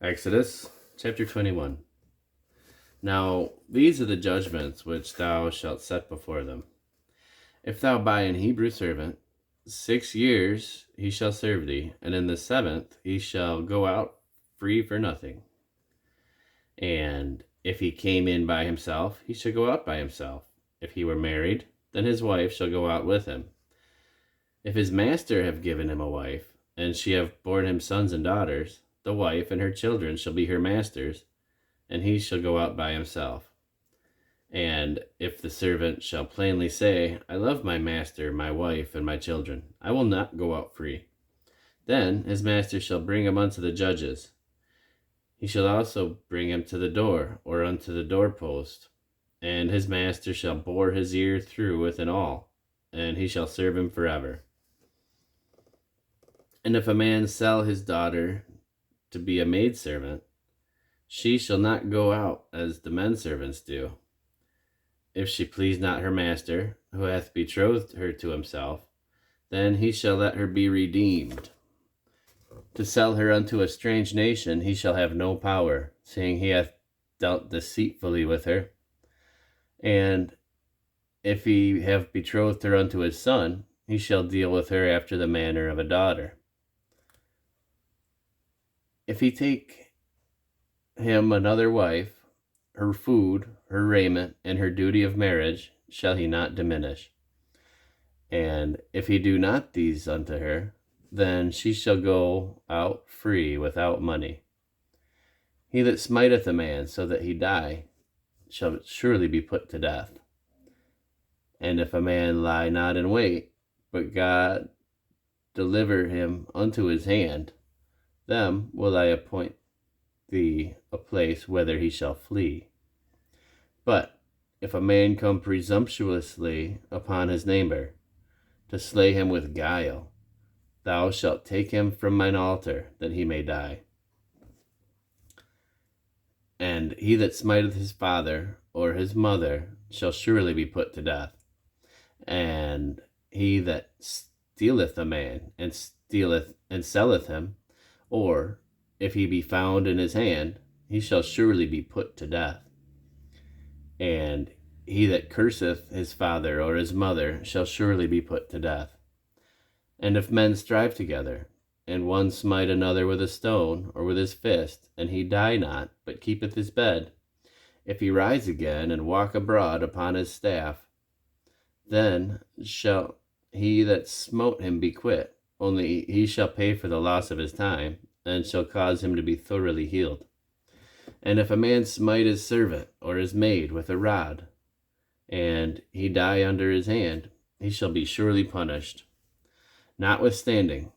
Exodus chapter 21. Now these are the judgments which thou shalt set before them. If thou buy an Hebrew servant, 6 years he shall serve thee, and in the 7th he shall go out free for nothing. And if he came in by himself, he shall go out by himself. If he were married, then his wife shall go out with him. If his master have given him a wife, and she have borne him sons and daughters, the wife and her children shall be her master's, and he shall go out by himself. And if the servant shall plainly say, I love my master, my wife, and my children, I will not go out free, then his master shall bring him unto the judges. He shall also bring him to the door, or unto the doorpost, and his master shall bore his ear through with an awl, and he shall serve him forever. And if a man sell his daughter to be a maidservant, she shall not go out as the men servants do. If she please not her master, who hath betrothed her to himself, then he shall let her be redeemed. To sell her unto a strange nation he shall have no power, seeing he hath dealt deceitfully with her. And if he have betrothed her unto his son, he shall deal with her after the manner of a daughter. If he take him another wife, her food, her raiment, and her duty of marriage shall he not diminish. And if he do not these unto her, then she shall go out free without money. He that smiteth a man so that he die shall surely be put to death. And if a man lie not in wait, but God deliver him unto his hand, them will I appoint thee a place whither he shall flee. But if a man come presumptuously upon his neighbor, to slay him with guile, thou shalt take him from mine altar, that he may die. And he that smiteth his father or his mother shall surely be put to death. And he that stealeth a man, and stealeth and selleth him, or if he be found in his hand, he shall surely be put to death. And he that curseth his father or his mother shall surely be put to death. And if men strive together, and one smite another with a stone or with his fist, and he die not, but keepeth his bed, if he rise again and walk abroad upon his staff, then shall he that smote him be quit, only he shall pay for the loss of his time, and shall cause him to be thoroughly healed. And if a man smite his servant or his maid with a rod, and he die under his hand, he shall be surely punished. Notwithstanding,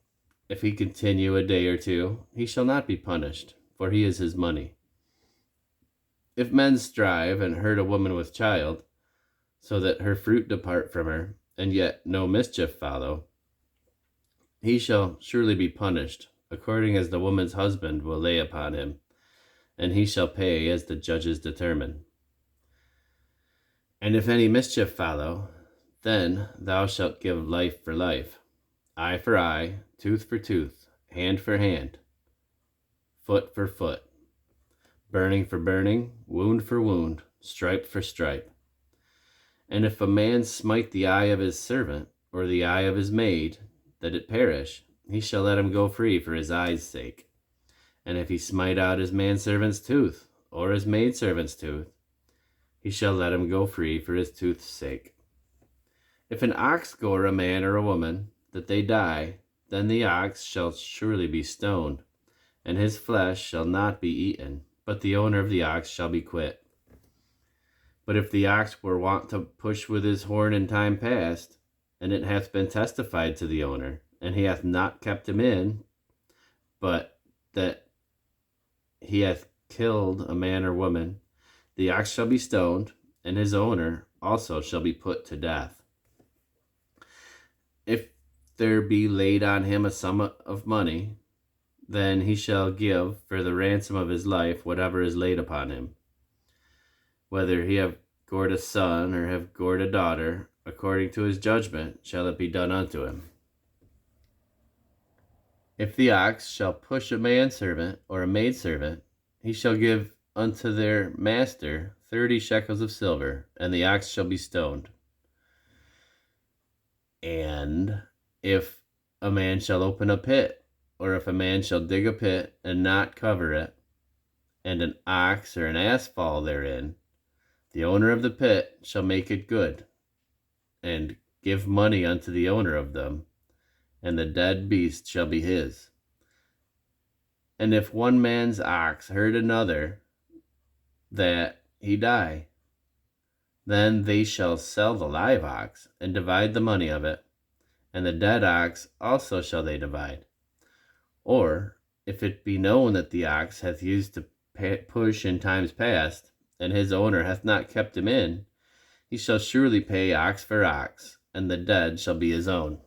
if he continue a day or two, he shall not be punished, for he is his money. If men strive and hurt a woman with child, so that her fruit depart from her, and yet no mischief follow, he shall surely be punished, according as the woman's husband will lay upon him, and he shall pay as the judges determine. And if any mischief follow, then thou shalt give life for life, eye for eye, tooth for tooth, hand for hand, foot for foot, burning for burning, wound for wound, stripe for stripe. And if a man smite the eye of his servant, or the eye of his maid, that it perish, he shall let him go free for his eye's sake. And if he smite out his manservant's tooth, or his maidservant's tooth, he shall let him go free for his tooth's sake. If an ox gore a man or a woman, that they die, then the ox shall surely be stoned, and his flesh shall not be eaten, but the owner of the ox shall be quit. But if the ox were wont to push with his horn in time past, and it hath been testified to the owner, and he hath not kept him in, but that he hath killed a man or woman, the ox shall be stoned, and his owner also shall be put to death. If there be laid on him a sum of money, then he shall give for the ransom of his life whatever is laid upon him. Whether he have gored a son or have gored a daughter, according to his judgment shall it be done unto him. If the ox shall push a manservant or a maidservant, he shall give unto their master 30 shekels of silver, and the ox shall be stoned. And if a man shall open a pit, or if a man shall dig a pit and not cover it, and an ox or an ass fall therein, the owner of the pit shall make it good, and give money unto the owner of them, and the dead beast shall be his. And if one man's ox hurt another, that he die, then they shall sell the live ox, and divide the money of it, and the dead ox also shall they divide. Or, if it be known that the ox hath used to push in times past, and his owner hath not kept him in, he shall surely pay ox for ox, and the dead shall be his own.